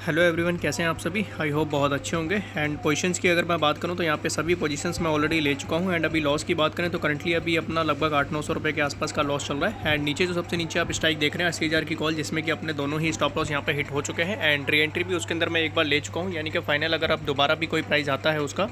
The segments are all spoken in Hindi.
हेलो एवरीवन, कैसे हैं आप सभी। आई होप बहुत अच्छे होंगे। एंड पोजीशंस की अगर मैं बात करूं तो यहाँ पे सभी पोजीशंस मैं ऑलरेडी ले चुका हूं। एंड अभी लॉस की बात करें तो करंटली अभी अपना लगभग 800-900 रुपये के आसपास का लॉस चल रहा है। एंड नीचे जो सबसे नीचे आप स्ट्राइक देख रहे हैं 80,000 की कॉल, जिसमें कि अपने दोनों ही स्टॉप लॉस यहाँ पे हिट हो चुके हैं। एंड री एंट्री भी उसके अंदर मैं एक बार ले चुका हूँ, यानी कि फाइनल अगर अब दोबारा भी कोई प्राइस आता है उसका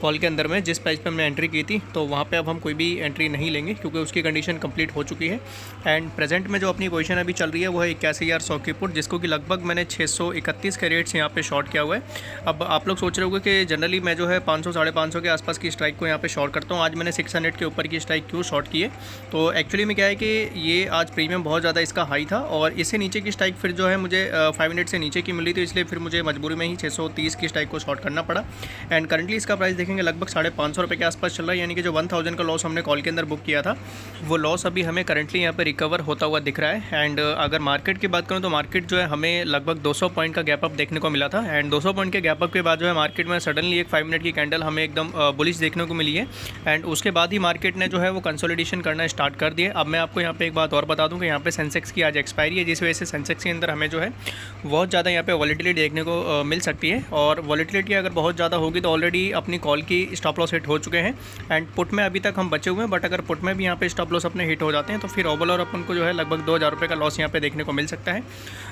कॉल के अंदर में जिस प्राइस पर मैं एंट्री की थी, तो वहाँ पर अब हम कोई भी एंट्री नहीं लेंगे क्योंकि उसकी कंडीशन कंप्लीट हो चुकी है। एंड प्रेजेंट में जो अपनी पोजीशन अभी चल रही है वो है 81,100 की पुट, जिसको कि लगभग मैंने 631 के रेट्स यहाँ पे शॉर्ट किया हुआ है। अब आप लोग सोच रहे होंगे कि जनरली मैं जो है 500-550 के आसपास की स्ट्राइक को यहाँ पे शॉर्ट करता हूँ। आज मैंने 600 के ऊपर की स्ट्राइक क्यों शॉर्ट की है, तो एक्चुअली में क्या है कि ये आज प्रीमियम बहुत ज़्यादा इसका हाई था और इससे नीचे की स्ट्राइक फिर जो है मुझे 500 से नीचे की मिली, तो इसलिए फिर मुझे मजबूरी में ही 630 की स्ट्राइक को शॉर्ट करना पड़ा। एंड करंटली इसका प्राइस देखेंगे लगभग 550 रुपये के आसपास चल रहा है, यानी कि जो 1000 का लॉस हमने कॉल के अंदर बुक किया था वो लॉस अभी हमें करंटली यहाँ पर रिकवर होता हुआ दिख रहा है। एंड अगर मार्केट की बात करूँ तो मार्केट जो है हमें लगभग 200 पॉइंट का गैप अप देखने को मिला था। एंड 200 पॉइंट के गैप अप के बाद जो है मार्केट में सडनली एक 5 मिनट की कैंडल हमें एकदम बुलिश देखने को मिली है। एंड उसके बाद ही मार्केट ने जो है वो कंसोलिडेशन करना स्टार्ट कर दिया। अब मैं आपको यहाँ पे एक बात और बता दूं कि यहाँ पे सेंसेक्स की आज एक्सपायरी है, जिस वजह से सेंसेक्स के अंदर हमें जो है बहुत ज़्यादा यहाँ पे वॉलेटिलिटी देखने को मिल सकती है। और वॉलेटिलिटी अगर बहुत ज़्यादा होगी तो ऑलरेडी अपनी कॉल की स्टॉप लॉस हिट हो चुके हैं। एंड पुट में अभी तक हम बचे हुए हैं, बट अगर पुट में भी यहाँ पे स्टॉप लॉस अपने हिट हो जाते हैं तो फिर ओवरऑल अपन को जो है लगभग 2000 रुपये का लॉस यहाँ पे देखने को मिल सकता है।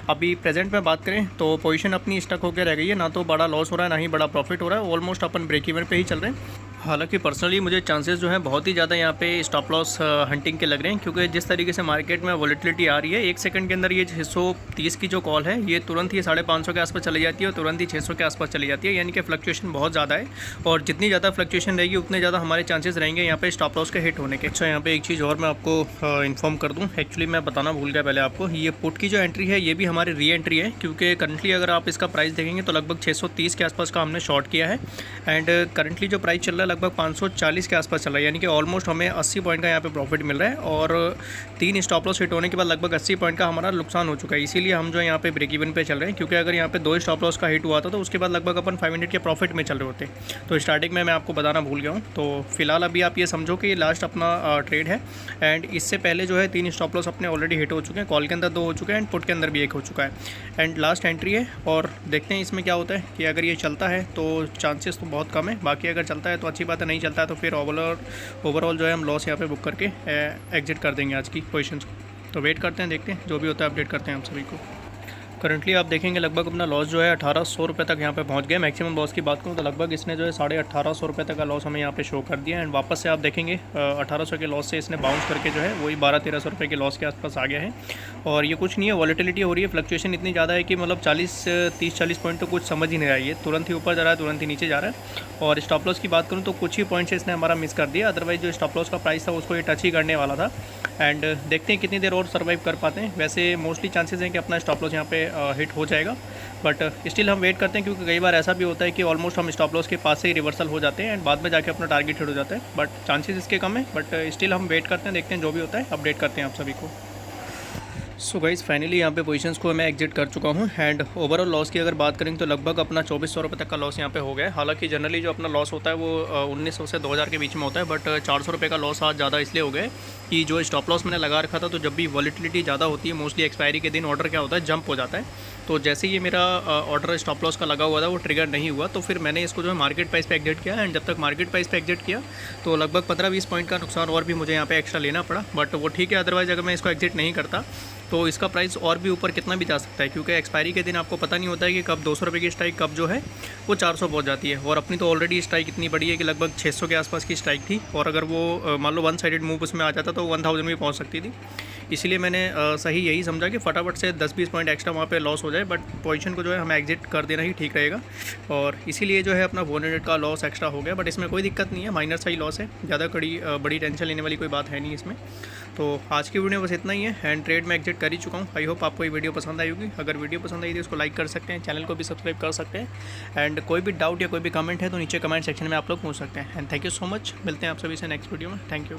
अभी प्रेजेंट में बात करें तो पोजीशन अपनी स्टक होकर रह गई है, ना तो बड़ा लॉस हो रहा है ना ही बड़ा प्रॉफिट हो रहा है। ऑलमोस्ट अपन ब्रेक इवन पे ही चल रहे हैं। हालांकि पर्सनली मुझे चांसेस जो है बहुत ही ज़्यादा यहाँ पे स्टॉप लॉस हंटिंग के लग रहे हैं, क्योंकि जिस तरीके से मार्केट में वॉलेटिलिटी आ रही है एक सेकंड के अंदर ये 630 की जो कॉल है ये तुरंत ही 550 के आसपास चली जाती है और तुरंत ही 600 के आसपास चली जाती है, यानी कि फ्लक्चुएशन बहुत ज़्यादा है। और जितनी ज़्यादा फ्लक्चुएशन रहेगी उतने ज़्यादा हमारे चांसेस रहेंगे यहाँ पे स्टॉप लॉस के हिट होने के। अच्छा, यहाँ पे एक चीज़ और मैं आपको इन्फॉर्म कर दूँ, एक्चुअली मैं बताना भूल गया पहले आपको, ये पुट की जो एंट्री है ये भी हमारी री एंट्री है, क्योंकि करंटली अगर आप इसका प्राइस देखेंगे तो लगभग 630 के आसपास का हमने शॉर्ट किया है। एंड करंटली जो प्राइस चल रहा है लगभग 540 के आसपास चल रहा है, यानी कि ऑलमोस्ट हमें 80 पॉइंट का यहाँ पे प्रॉफिट मिल रहा है। और 3 स्टॉप लॉस हिट होने के बाद लगभग 80 पॉइंट का हमारा नुकसान हो चुका है, इसीलिए हम जो है यहाँ पे ब्रेक इवन पे चल रहे हैं। क्योंकि अगर यहाँ पे 2 स्टॉप लॉस का हिट हुआ था तो उसके बाद लगभग अपन 500 के प्रॉफिट में चल रहे होते। तो स्टार्टिंग में मैं आपको बताना भूल गया हूँ। तो फिलहाल अभी आप ये समझो कि लास्ट अपना ट्रेड है। एंड इससे पहले जो है 3 स्टॉप लॉस अपने ऑलरेडी हिट हो चुके हैं, कॉल के अंदर 2 हो चुके हैं एंड पुट के अंदर भी 1 हो चुका है। एंड लास्ट एंट्री है और देखते हैं इसमें क्या होता है कि अगर ये चलता है तो चांसेस तो बहुत कम है, बाकी अगर चलता है तो अच्छी बात है, नहीं चलता है तो फिर ओवरऑल जो है हम लॉस यहाँ पे बुक करके एग्जिट कर देंगे आज की पोजीशंस को। तो वेट करते हैं, देखते हैं जो भी होता है अपडेट करते हैं हम सभी को। करंटली आप देखेंगे लगभग अपना लॉस जो है 1800 रुपये तक यहाँ पे पहुँच गया। मैक्सिमम लॉस की बात करूँ तो लगभग इसने जो है 1850 रुपये तक का लॉस हमें यहाँ पे शो कर दिया। एंड वापस से आप देखेंगे 1800 के लॉस से इसने बाउंस करके जो है वही 1200-1300 रुपये के लॉस के आसपास आ गया है। और ये कुछ नहीं है, वॉलेटिलिटी हो रही है, फ्लक्चुएशन इतनी ज़्यादा है कि मतलब 30-40 पॉइंट तो कुछ समझ ही नहीं रहा है, ये तुरंत ही ऊपर जा रहा है तुरंत ही नीचे जा रहा है। और स्टॉप लॉस की बात करूँ तो कुछ ही पॉइंट से इसने हमारा मिस कर दिया, अदरवाइज जो स्टॉप लॉस का प्राइस था उसको ये टच ही करने वाला था। एंड देखते हैं कितनी देर और सर्वाइव कर पाते हैं। वैसे मोस्टली चांसेस हैं कि अपना स्टॉप लॉस यहाँ पे हिट हो जाएगा, बट स्टिल हम वेट करते हैं, क्योंकि कई बार ऐसा भी होता है कि ऑलमोस्ट हम स्टॉप लॉस के पास से ही रिवर्सल हो जाते हैं एंड बाद में जाके अपना टारगेट हिट हो जाता है। बट चांसेस इसके कम है, बट स्टिल हम वेट करते हैं, देखते हैं जो भी होता है अपडेट करते हैं आप सभी को। सो गाइस फाइनली यहाँ पे पोजीशंस को मैं एग्जिट कर चुका हूँ। एंड ओवरऑल लॉस की अगर बात करें तो लगभग अपना 2400 रुपये तक का लॉस यहाँ पे हो गया है। हालांकि जनरली जो अपना लॉस होता है वो 1900 से 2000 के बीच में होता है, बट 400 रुपये का लॉस आज ज़्यादा इसलिए हो गया कि जो स्टॉप लॉस मैंने लगा रखा था, तो जब भी वॉलेटिलिटी ज़्यादा होती है मोस्टली एक्सपायरी के दिन ऑर्डर क्या होता है जंप हो जाता है। तो जैसे ही ये मेरा ऑर्डर स्टॉप लॉस का लगा हुआ था वो ट्रिगर नहीं हुआ, तो फिर मैंने इसको जो है मार्केट प्राइस पे एग्जिट किया। एंड जब तक मार्केट प्राइस पे एग्जिट किया तो लगभग 15-20 पॉइंट का नुकसान और भी मुझे यहाँ पे एक्स्ट्रा लेना पड़ा, बट वो ठीक है। अदरवाइज़ अगर मैं इसको एग्जिट नहीं करता तो इसका प्राइस और भी ऊपर कितना भी जा सकता है, क्योंकि एक्सपायरी के दिन आपको पता नहीं होता है कि कब 200 रुपये की स्ट्राइक कब जो है वो 400 पहुँच जाती है। और अपनी तो ऑलरेडी स्ट्राइक इतनी बड़ी है कि लगभग 600 के आसपास की स्ट्राइक थी, और अगर वो मान लो 1 साइडेड मूव उसमें आ जाता तो 1000 भी पहुँच सकती थी। इसीलिए मैंने सही यही समझा कि फटाफट से 10-20 पॉइंट एक्स्ट्रा वहाँ पे लॉस हो जाए, बट पोजीशन को जो है हमें एग्जिट कर देना ही ठीक रहेगा। और इसीलिए जो है अपना 400 का लॉस एक्स्ट्रा हो गया, बट इसमें कोई दिक्कत नहीं है, माइनर सा ही लॉस है, ज़्यादा बड़ी टेंशन लेने वाली कोई बात है नहीं इसमें। तो आज की वीडियो बस इतना ही है। हैंड ट्रेड में एग्जिट कर ही चुका हूँ। आई होप आपको ये वीडियो पसंद आई होगी। अगर वीडियो पसंद आई तो उसको लाइक कर सकते हैं, चैनल को भी सब्सक्राइब कर सकते हैं। एंड कोई भी डाउट या कोई भी कमेंट है तो नीचे कमेंट सेक्शन में आप लोग पूछ सकते हैं। And thank you so much, मिलते हैं आप सभी से नेक्स्ट वीडियो में। Thank you.